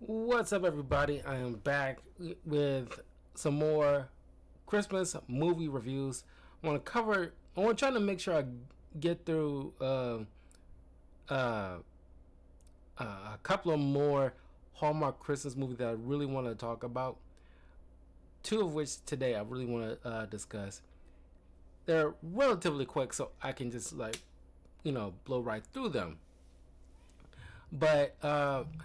What's up, everybody? I am back with some more Christmas movie reviews. I want to cover. I want to try to make sure I get through uh, a couple of more Hallmark Christmas movies that I really want to talk about. Two of which today I really want to discuss. They're relatively quick, so I can just blow right through them. But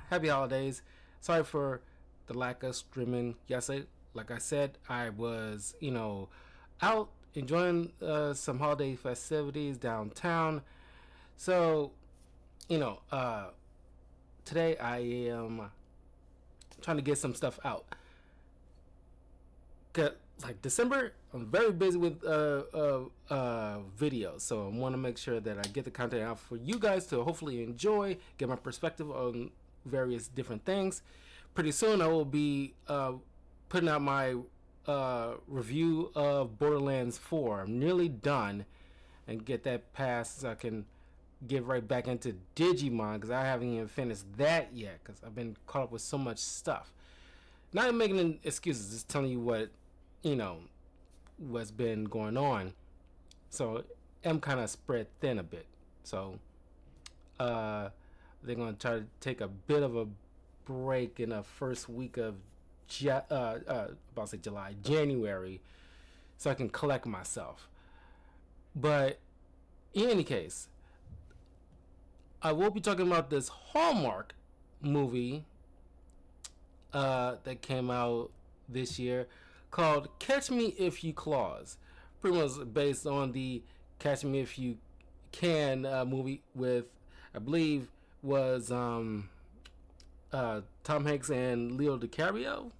happy holidays. Sorry for the lack of streaming yesterday. Like I said, I was, out enjoying some holiday festivities downtown. So, you know, uh, today I am trying to get some stuff out. Like December, I'm very busy with videos, so I want to make sure that I get the content out for you guys to hopefully enjoy, get my perspective on various different things. Pretty soon, I will be putting out my review of Borderlands 4. I'm nearly done and get that passed so I can get right back into Digimon because I haven't even finished that yet because I've been caught up with so much stuff. Not making excuses, just telling you what what's been going on. So I'm kind of spread thin a bit. So they're going to try to take a bit of a break in the first week of January, so I can collect myself. But in any case, I will be talking about this Hallmark movie that came out this year called Catch Me If You Claus. Pretty much based on the Catch Me If You Can movie with, I believe, was Tom Hanks and Leo DiCaprio.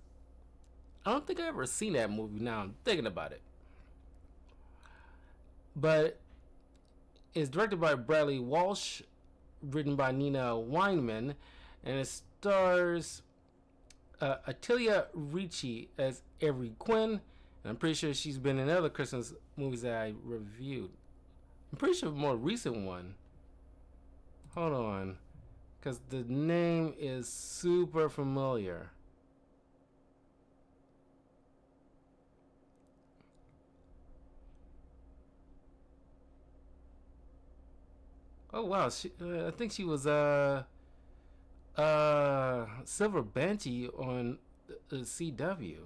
I don't think I ever seen that movie now I'm thinking about it. But it's directed by Bradley Walsh, written by Nina Weinman, and it stars Atilia Ricci as Avery Quinn. And I'm pretty sure she's been in other Christmas movies that I reviewed. I'm pretty sure a more recent one. Hold on. Because the name is super familiar. Oh wow, I think she was Silver Banshee on CW.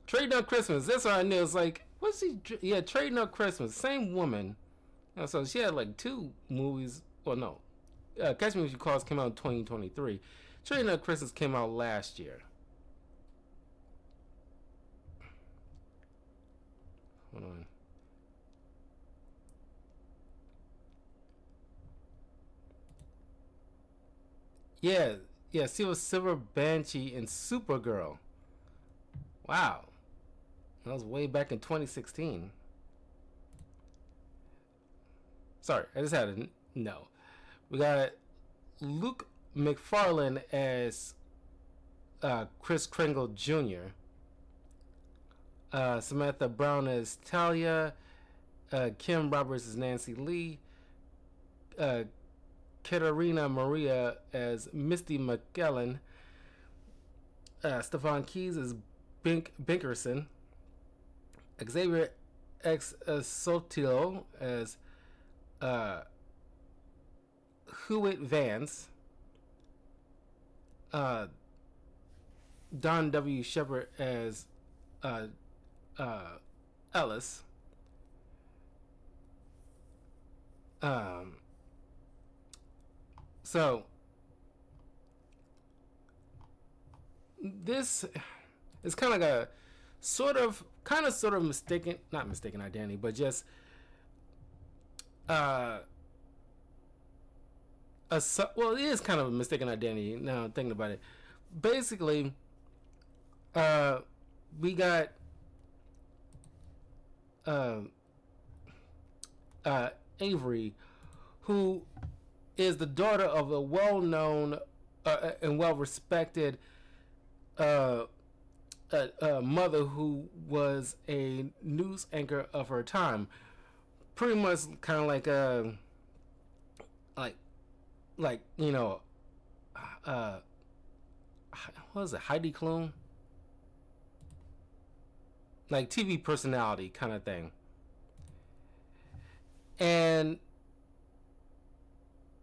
Trading Up Christmas. That's what I knew. It's like, what's she? Yeah, Trading Up Christmas. Same woman. So she had like two movies. Well, no. Catch Me If You Claus came out in 2023. Trading Up Christmas came out last year. Hold on. Yeah, yeah. She was Silver Banshee in Supergirl. Wow, that was way back in 2016. Sorry, I just had a no. We got Luke McFarlane as Chris Kringle Jr., Samantha Brown as Talia, Kim Roberts as Nancy Lee, uh, Katerina Maria as Misty McKellen, Stefan Keys as Binkerson, Xavier X Sotilo as Hewitt Vance, Don W. Shepard as Ellis, so this is kind of like a sort of mistaken, not mistaken identity, but just well, it is kind of a mistaken identity now I'm thinking about it. Basically, we got uh, Avery, who is the daughter of a well-known and well-respected mother who was a news anchor of her time. Pretty much kind of like like like you know, uh, what was it, Heidi Klum, like TV personality kind of thing, and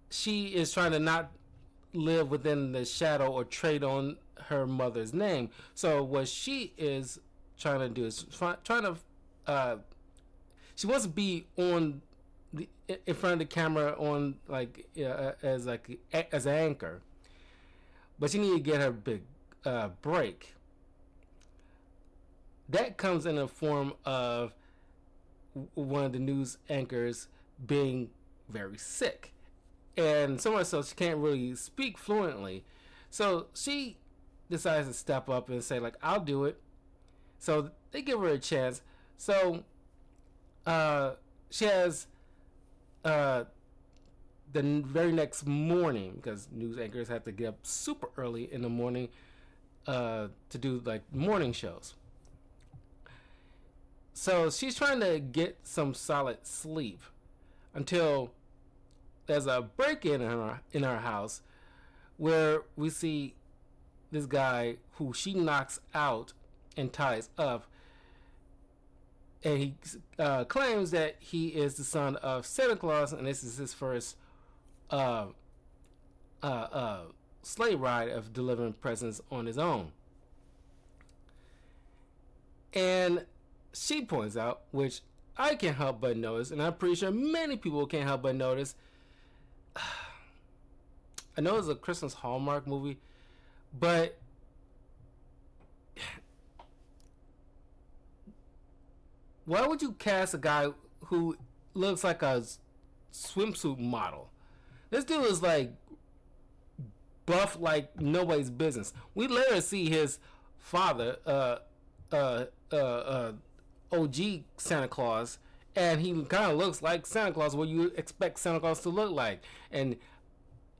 she is trying to not live within the shadow or trade on her mother's name. So what she is trying to do is trying to she wants to be on the in front of the camera on like as an anchor, but she need to get her big break. That comes in the form of one of the news anchors being very sick, and so much so she can't really speak fluently. So she decides to step up and say like, "I'll do it." So they give her a chance. So she has uh, the very next morning, because news anchors have to get up super early in the morning to do like morning shows. So she's trying to get some solid sleep until there's a break in her house where we see this guy who she knocks out and ties up, and he claims that he is the son of Santa Claus, and this is his first uh, sleigh ride of delivering presents on his own. And she points out, which I can't help but notice, and I'm pretty sure many people can't help but notice. I know it's a Christmas Hallmark movie, but why would you cast a guy who looks like a swimsuit model? This dude is like buff like nobody's business. We later see his father, OG Santa Claus, and he kind of looks like Santa Claus, what you expect Santa Claus to look like. And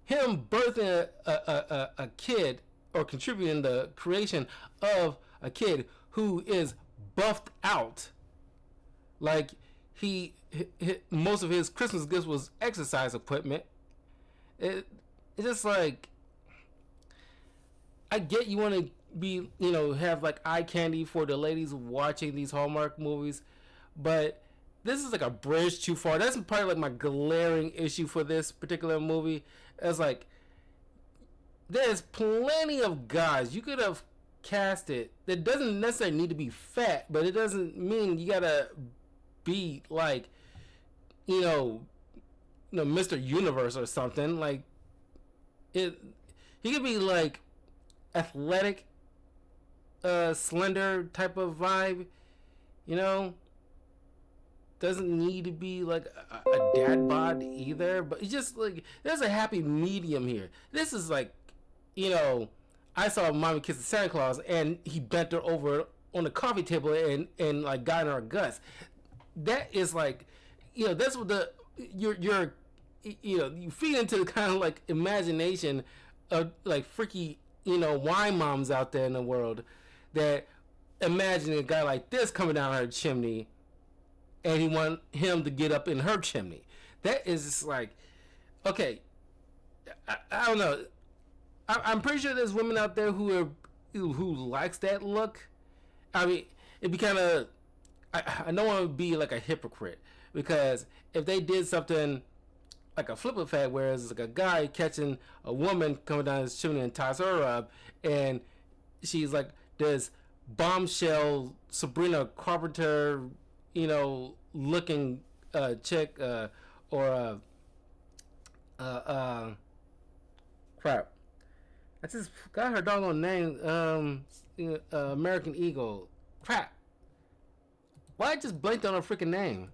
him birthing a kid or contributing the creation of a kid who is buffed out, like he most of his Christmas gifts was exercise equipment. It's just like, I get you want to be, have like eye candy for the ladies watching these Hallmark movies, but this is like a bridge too far. That's probably like my glaring issue for this particular movie. It's like, there's plenty of guys you could have casted that doesn't necessarily need to be fat, but it doesn't mean you gotta be like, Mr. Universe or something. Like, he could be like athletic, slender type of vibe, doesn't need to be like a dad bod either, but it's just like there's a happy medium here. This is like, I saw Mommy kiss Santa Claus and he bent her over on the coffee table and like got in her guts. That is like, that's what you feed into the kind of like imagination of like freaky, wine moms out there in the world that imagine a guy like this coming down her chimney and he want him to get up in her chimney. That is just like, okay, I don't know. I'm pretty sure there's women out there who likes that look. I mean, it'd be kind of, I don't want to be like a hypocrite, because if they did something like a flip effect, whereas like a guy catching a woman coming down his chimney and ties her up, and she's like this bombshell Sabrina Carpenter, looking chick, or crap. I just got her doggone name. American Eagle. Crap. Why I just blanked on her freaking name?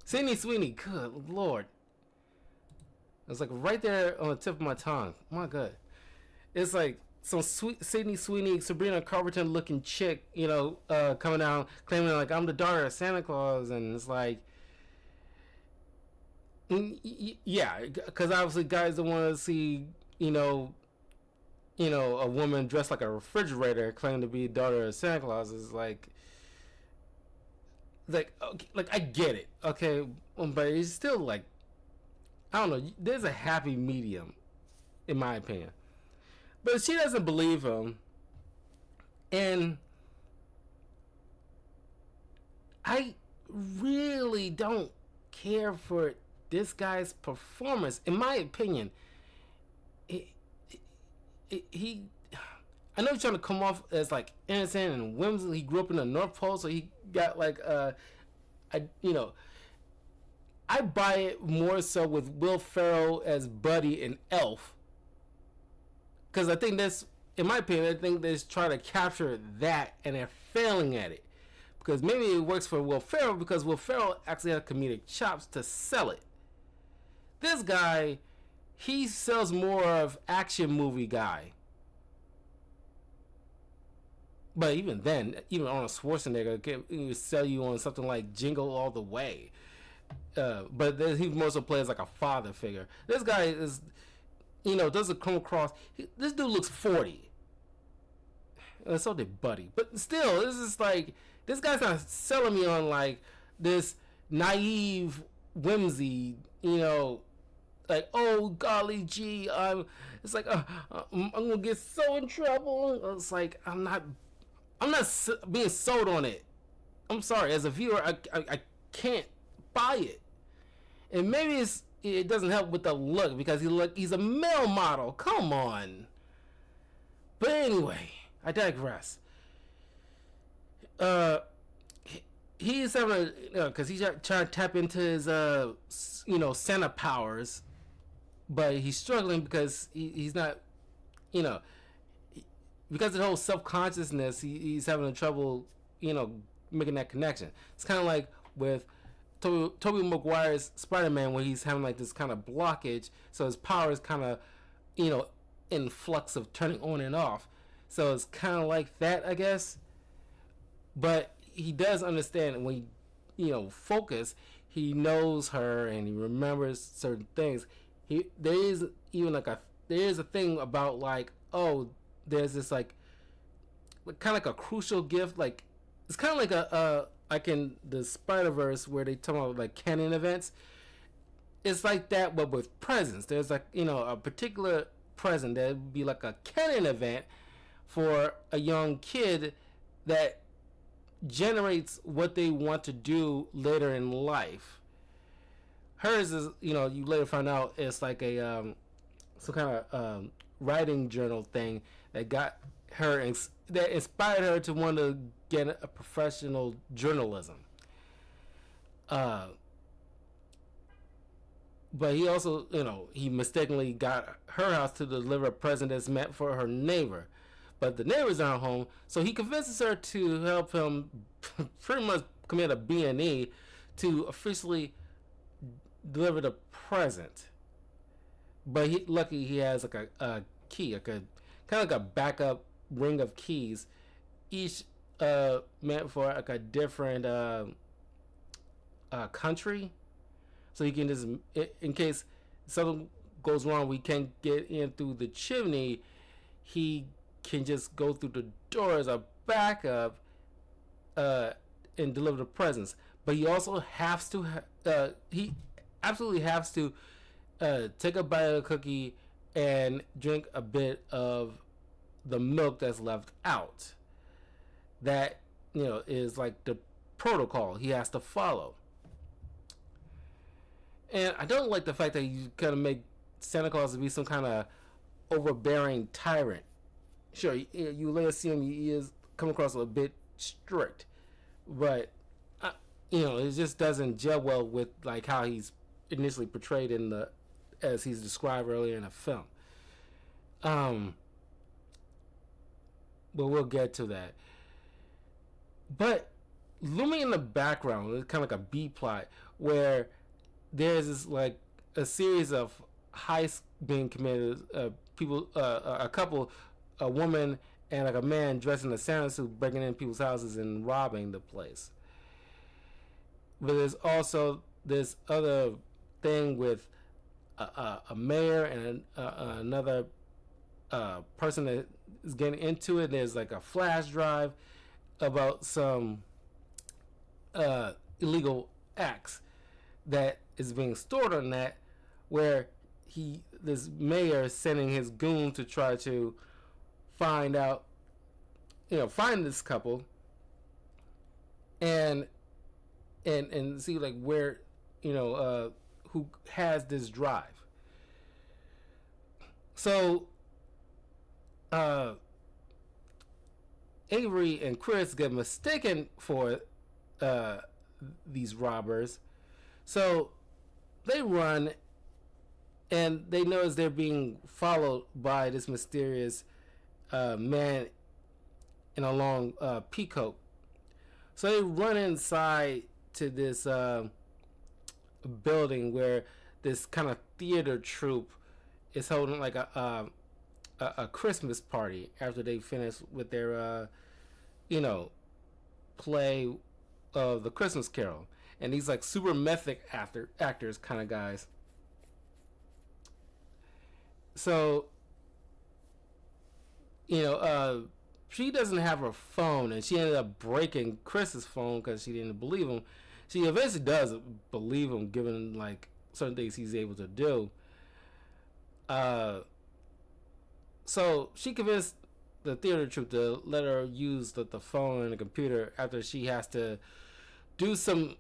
Sydney Sweeney. Good lord. It's like right there on the tip of my tongue. My god. It's like some sweet Sydney Sweeney, Sabrina Carpenter looking chick, coming down claiming like I'm the daughter of Santa Claus, and it's like, yeah, because obviously guys don't want to see, you know, a woman dressed like a refrigerator claiming to be daughter of Santa Claus is okay, like I get it, okay, but it's still like I don't know. There's a happy medium, in my opinion. But she doesn't believe him, and I really don't care for this guy's performance. In my opinion, he I know he's trying to come off as like innocent and whimsical. He grew up in the North Pole, so he got like I I buy it more so with Will Ferrell as Buddy and Elf, because I think that's, in my opinion, I think they're trying to capture that and they're failing at it. Because maybe it works for Will Ferrell because Will Ferrell actually has comedic chops to sell it. This guy, he sells more of action movie guy. But even then, even on a Schwarzenegger, can sell you on something like Jingle All the Way. But he mostly plays like a father figure. This guy is, doesn't come across. This dude looks 40. So did Buddy. But still, this is like, this guy's not selling me on like this naive whimsy, like, oh golly gee, it's like I'm gonna get so in trouble. It's like I'm not being sold on it. I'm sorry, as a viewer, I can't buy it. And maybe it doesn't help with the look because he's a male model. Come on. But anyway, I digress. He's having because he's trying to tap into his Santa powers, but he's struggling because he's not, because of the whole self-consciousness, he's having trouble, making that connection. It's kind of like with Tobey Maguire's Spider-Man, where he's having like this kind of blockage, so his power is kind of, in flux of turning on and off. So it's kind of like that, I guess. But he does understand when focus. He knows her and he remembers certain things. There is a thing about like, oh, there's this like kind of like a crucial gift. Like it's kind of like a like in the Spider-Verse where they talk about like canon events. It's like that, but with presents. There's like a particular present that would be like a canon event for a young kid that generates what they want to do later in life. Hers is, you later find out it's like a some kind of writing journal thing that got her that inspired her to want to get a professional journalism. But he also, he mistakenly got her house to deliver a present that's meant for her neighbor. But the neighbor's not home, so he convinces her to help him pretty much commit a B&E to officially deliver the present. But lucky he has like a key, like a kind of like a backup ring of keys, each meant for like a different country. So you can just, in case something goes wrong, we can't get in through the chimney, he can just go through the door as a backup and deliver the presents. But he also has to he absolutely has to take a bite of the cookie and drink a bit of the milk that's left out. That is like the protocol he has to follow. And I don't like the fact that you kind of make Santa Claus to be some kind of overbearing tyrant. Sure, you later see him, he is come across a bit strict, but it just doesn't gel well with like how he's initially portrayed as he's described earlier in the film. But we'll get to that. But looming in the background, it's kind of like a B plot where there's this like a series of heists being committed. People, a couple. A woman and like a man dressed in a Santa suit breaking in people's houses and robbing the place. But there's also this other thing with a mayor and another person that is getting into it. There's like a flash drive about some illegal acts that is being stored on that, where this mayor is sending his goon to try to find out, find this couple and see like where, who has this drive. So Avery and Chris get mistaken for these robbers, so they run, and they notice they're being followed by this mysterious man in a long peacoat. So they run inside to this building where this kind of theater troupe is holding like a Christmas party after they finish with their play of the Christmas Carol, and these like super method actors kind of guys. So she doesn't have her phone, and she ended up breaking Chris's phone because she didn't believe him. She eventually does believe him, given like certain things he's able to do. So she convinced the theater troupe to let her use the phone and the computer after she has to do some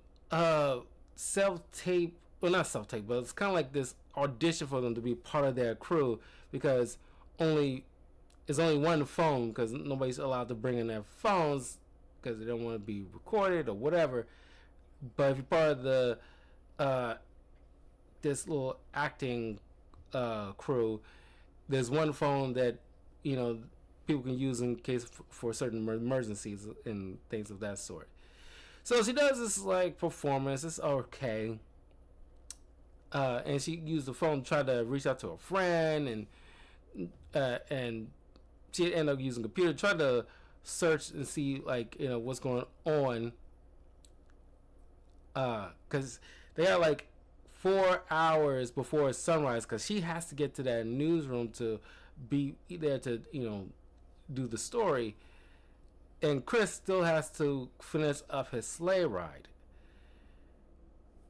self-tape. Well, not self-tape, but it's kind of like this audition for them to be part of their crew, because it's only one phone, because nobody's allowed to bring in their phones because they don't want to be recorded or whatever. But if you're part of the this little acting crew, there's one phone that people can use in case for certain emergencies and things of that sort. So she does this like performance. It's okay. And she used the phone to try to reach out to a friend, and she ended up using the computer to try to search and see like what's going on. Because they are like 4 hours before sunrise, because she has to get to that newsroom to be there to do the story, and Chris still has to finish up his sleigh ride.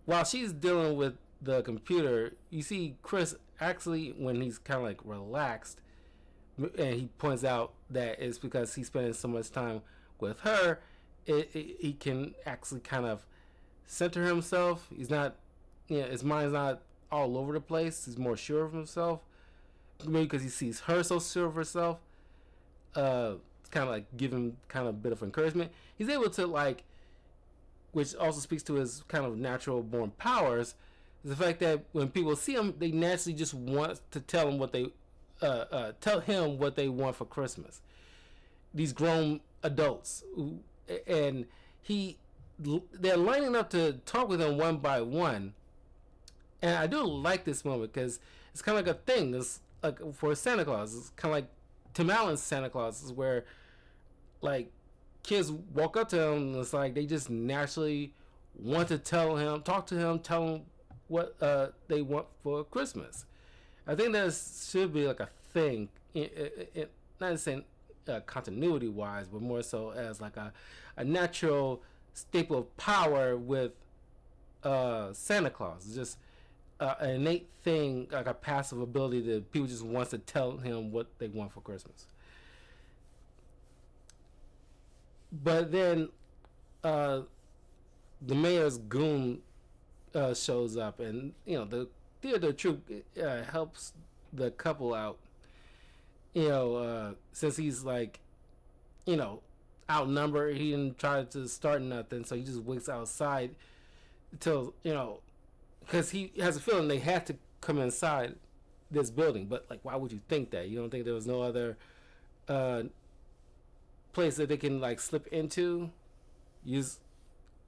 While she's dealing with the computer, you see Chris actually, when he's kind of like relaxed, and he points out that it's because he's spending so much time with her, he can actually kind of center himself. He's not, his mind's not all over the place. He's more sure of himself, maybe because he sees her so sure of herself. Kind of like give him kind of a bit of encouragement. He's able to like, which also speaks to his kind of natural born powers, is the fact that when people see him, they naturally just want to tell him what they want for Christmas. These grown adults, and they're lining up to talk with him one by one. And I do like this moment because it's kind of like a thing. It's like for Santa Claus. It's kind of like Tim Allen's Santa Claus, is where like kids walk up to him and it's like they just naturally want to talk to him, tell him what they want for Christmas. I think that should be like a thing, not saying continuity wise, but more so as like a natural staple of power with Santa Claus. It's just an innate thing, like a passive ability that people just wants to tell him what they want for Christmas. But then the mayor's goon shows up, and the theater troupe helps the couple out. Since he's like, outnumbered, he didn't try to start nothing, so he just waits outside until because he has a feeling they had to come inside this building. But like, why would you think that? You don't think there was no other place that they can like slip into? I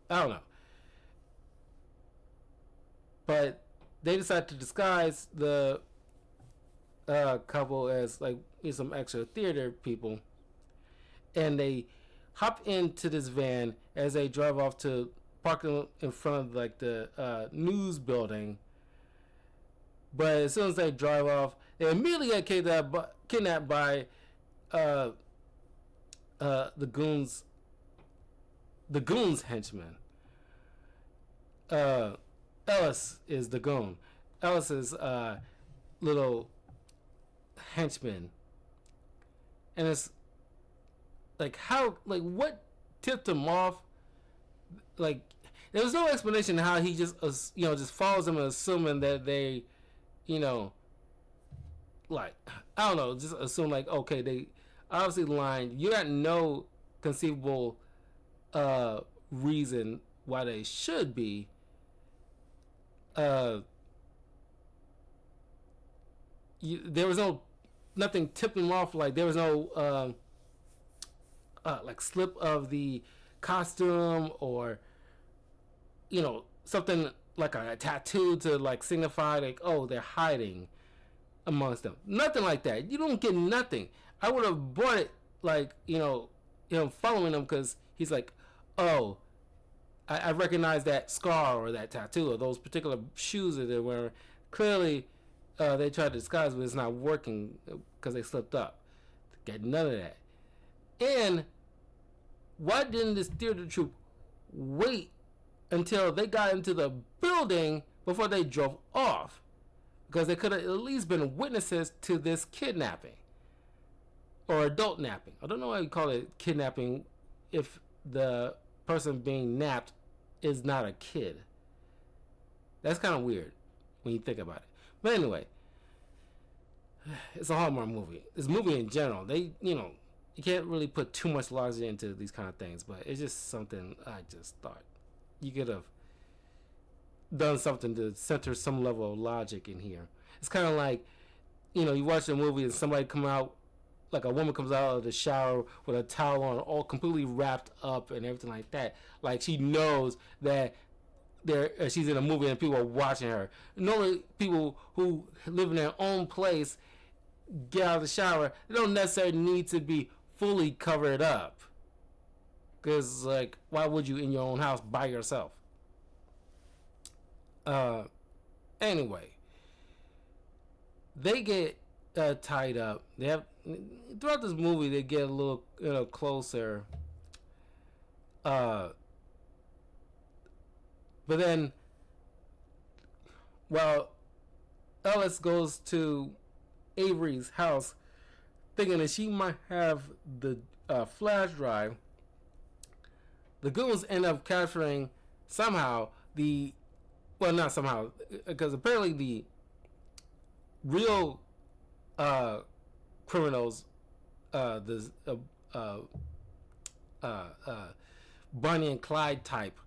don't know. But they decide to disguise the couple as like some extra theater people, and they hop into this van as they drive off to park in front of like the news building. But as soon as they drive off, they immediately get kidnapped by uh, the goons henchmen. Uh, Ellis is the goon. Ellis's little henchman, and it's like how like what tipped him off. Like there was no explanation how he just just follows them and assuming that they you know like I don't know, just assume like okay, they obviously lying. You got no conceivable reason why they should be uh there was no nothing tipping them off. Like there was no like slip of the costume or something like a tattoo to like signify like oh they're hiding amongst them. Nothing like that. You don't get nothing. I would have bought it like him following them because he's like oh I recognize that scar or that tattoo or those particular shoes that they're wearing. Clearly they tried to disguise, but it's not working because they slipped up. Get none of that. And why didn't this theater troupe wait until they got into the building before they drove off? Because they could have at least been witnesses to this kidnapping or adult napping. I don't know why you call it kidnapping if the person being napped is not a kid. That's kind of weird when you think about it. But anyway, it's a Hallmark movie. This movie in general, they, you can't really put too much logic into these kind of things, but it's just something I just thought you could have done something to center some level of logic in here. It's kind of like, you watch a movie and somebody come out, like a woman comes out of the shower with a towel on, all completely wrapped up and everything like that. Like she knows that she's in a movie and people are watching her. Normally, people who live in their own place get out of the shower. They don't necessarily need to be fully covered up. Because, like, why would you in your own house by yourself? Anyway, they get tied up. They have throughout this movie they get a little closer. But then, while Ellis goes to Avery's house, thinking that she might have the flash drive, the goons end up capturing somehow not somehow, because apparently the real criminals, the Bonnie and Clyde type,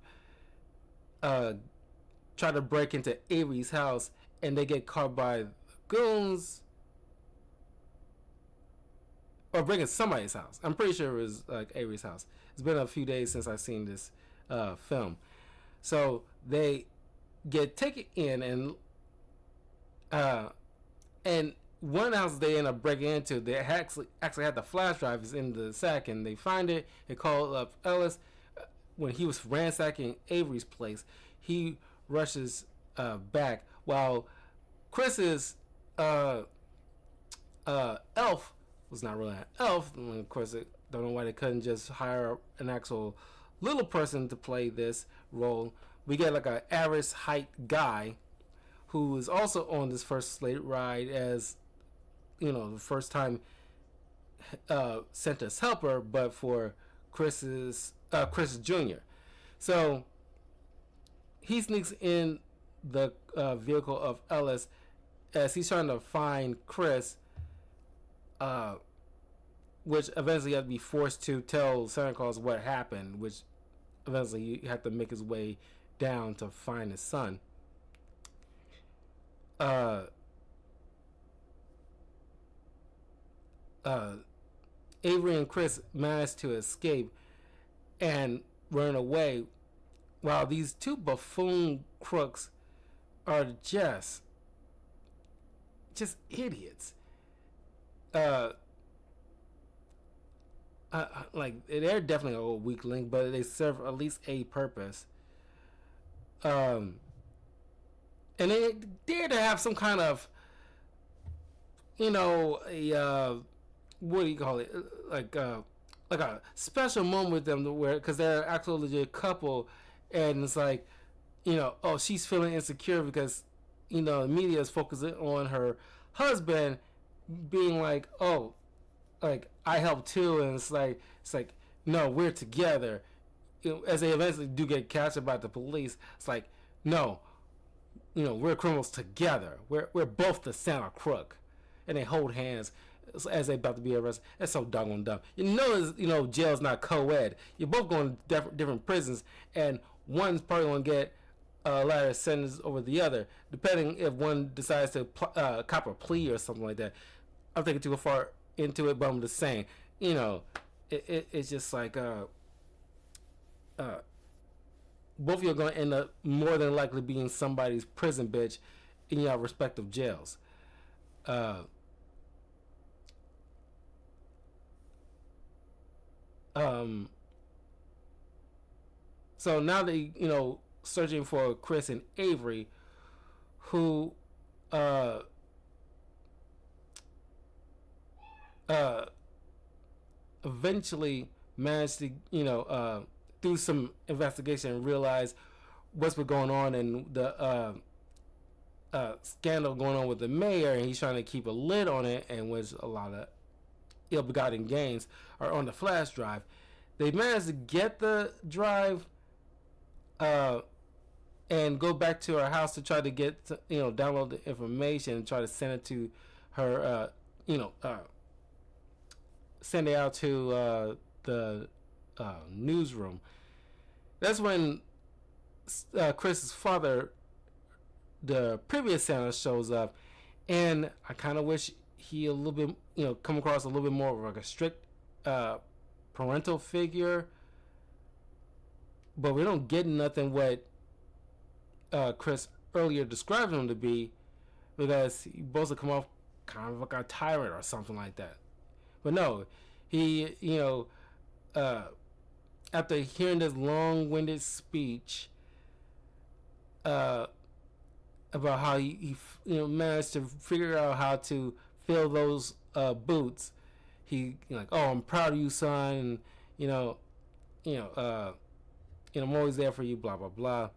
try to break into Avery's house and they get caught by goons or breaking somebody's house. I'm pretty sure it was like Avery's house. It's been a few days since I've seen this film. So they get taken in and one house they end up breaking into, they actually had the flash drive is in the sack, and they find it. They call up Ellis. When he was ransacking Avery's place, he rushes back while Chris's elf was not really an elf. And of course, I don't know why they couldn't just hire an actual little person to play this role. We get like an average height guy who is also on this first slate ride as the first time Santa's helper, but for Chris Jr. So he sneaks in the vehicle of Ellis as he's trying to find Chris, which eventually had to be forced to tell Santa Claus what happened, which eventually he had to make his way down to find his son. Avery and Chris managed to escape and run away, while these two buffoon crooks are just idiots. Like they're definitely a weak link, but they serve at least a purpose. and they dare to have some kind of, a what do you call it, like a special moment with them, where because they're an actual legit couple, and it's like, oh, she's feeling insecure because, the media is focusing on her husband being like, oh, like I help too, and it's like no, we're together. As they eventually do get captured by the police, it's like no, we're criminals together. We're both the Santa crook, and they hold hands as they about to be arrested. That's so doggone dumb. Jail's not co-ed. You're both going to different prisons, and one's probably going to get a lighter sentence over the other, depending if one decides to cop a plea or something like that. I'm thinking too far into it, but I'm just saying, it's just like uh, both of you are going to end up more than likely being somebody's prison bitch in your respective jails. Uh, um, so now they, searching for Chris and Avery, who uh, uh, eventually managed to, do some investigation and realize what's been going on and the scandal going on with the mayor, and he's trying to keep a lid on it, and which a lot of ill-begotten gains are on the flash drive. They managed to get the drive uh, and go back to her house to try to get download the information and try to send it to her, send it out to the newsroom. That's when Chris's father, the previous Santa, shows up, and I kind of wish he a little bit, come across a little bit more of like a strict parental figure, but we don't get nothing what Chris earlier described him to be, because he supposed to come off kind of like a tyrant or something like that. But no, he, after hearing this long-winded speech uh, about how he managed to figure out how to fill those boots, he like, oh, I'm proud of you, son, and you know, uh, I'm always there for you, blah blah blah.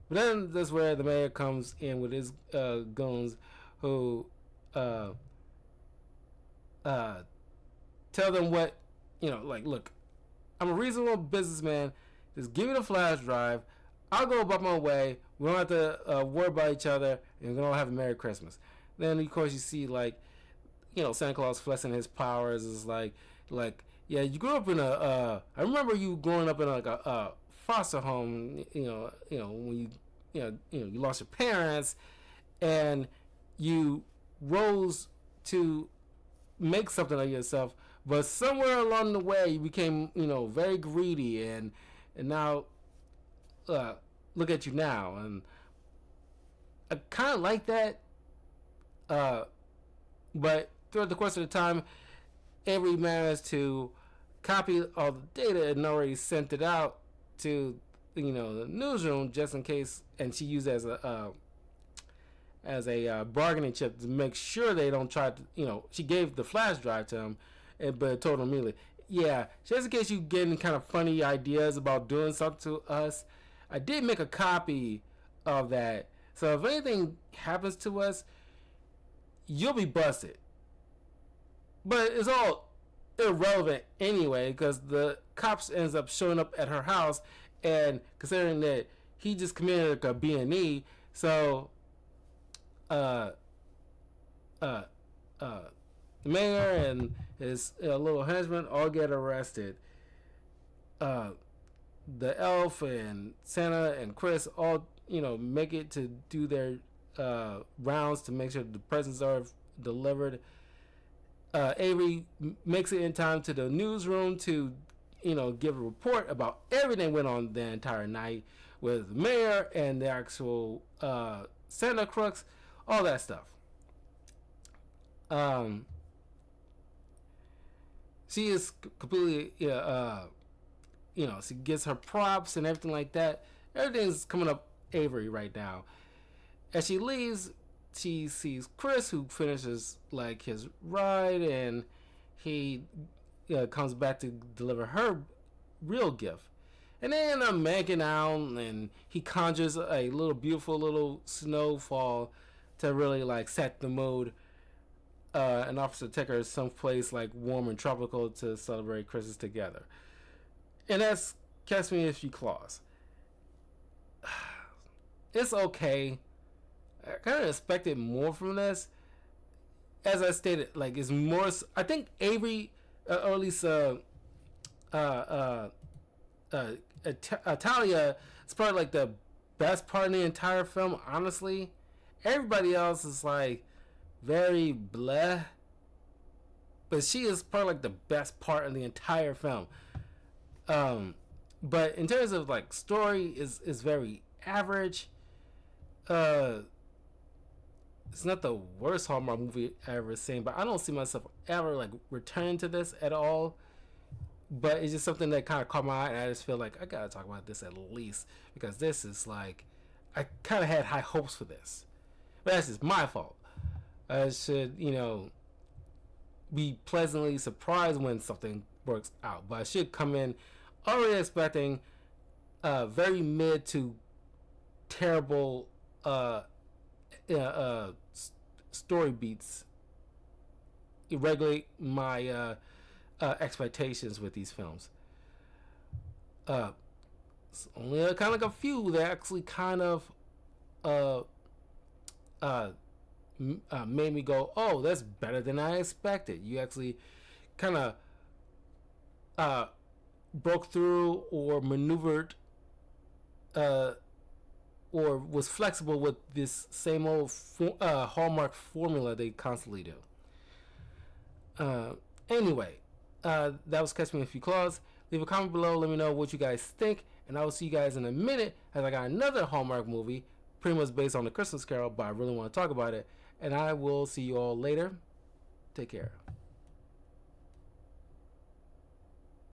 But then that's where the mayor comes in with his goons, who uh, uh, tell them what, like, look, I'm a reasonable businessman. Just give me the flash drive. I'll go about my way. We don't have to worry about each other, and we don't have a Merry Christmas. Then of course you see, like, Santa Claus flexing his powers. Is like, yeah, you grew up in a. I remember you growing up in like a foster home. When you lost your parents, and you rose to make something of yourself, but somewhere along the way you became very greedy, and now look at you now. And I kind of like that, but throughout the course of the time, Avery managed to copy all the data and already sent it out to the newsroom, just in case, and she used it as a bargaining chip to make sure they don't try to, she gave the flash drive to him, but told him immediately, yeah, just in case you getting kind of funny ideas about doing something to us, I did make a copy of that. So if anything happens to us, you'll be busted. But it's all irrelevant anyway, because the cops ends up showing up at her house, and considering that he just committed like a B&E, so uh, uh, uh, the mayor and his little henchman all get arrested. The elf and Santa and Chris all make it to do their rounds to make sure the presents are delivered. Avery makes it in time to the newsroom to give a report about everything that went on the entire night with the mayor and the actual Santa crooks, all that stuff. She is completely she gets her props and everything like that. Everything's coming up Avery right now, As she leaves, she sees Chris, who finishes like his ride, and he comes back to deliver her real gift. And they end up making out, and he conjures a little beautiful little snowfall to really like set the mood, and offers to take her someplace like warm and tropical to celebrate Christmas together. And that's Catch Me If You Claus. It's okay. I kind of expected more from this. As I stated, like it's more. I think Avery, or at least Italia, is probably like the best part in the entire film. Honestly, everybody else is like very bleh, but she is probably like the best part in the entire film. But in terms of like story, is very average. It's not the worst Hallmark movie I ever seen, but I don't see myself ever like returning to this at all. But it's just something that kind of caught my eye, and I just feel like I gotta talk about this at least because this is like I kind of had high hopes for this, but that's just my fault. I should, be pleasantly surprised when something works out, but I should come in already expecting very mid to terrible story beats regulate my expectations with these films. It's only kind of like a few that actually kind of made me go, "Oh, that's better than I expected." You actually kind of broke through or maneuvered or was flexible with this same old Hallmark formula they constantly do. Anyway, that was Catch Me If You Claus. Leave a comment below. Let me know what you guys think. And I will see you guys in a minute as I got another Hallmark movie, pretty much based on The Christmas Carol, but I really want to talk about it. And I will see you all later. Take care.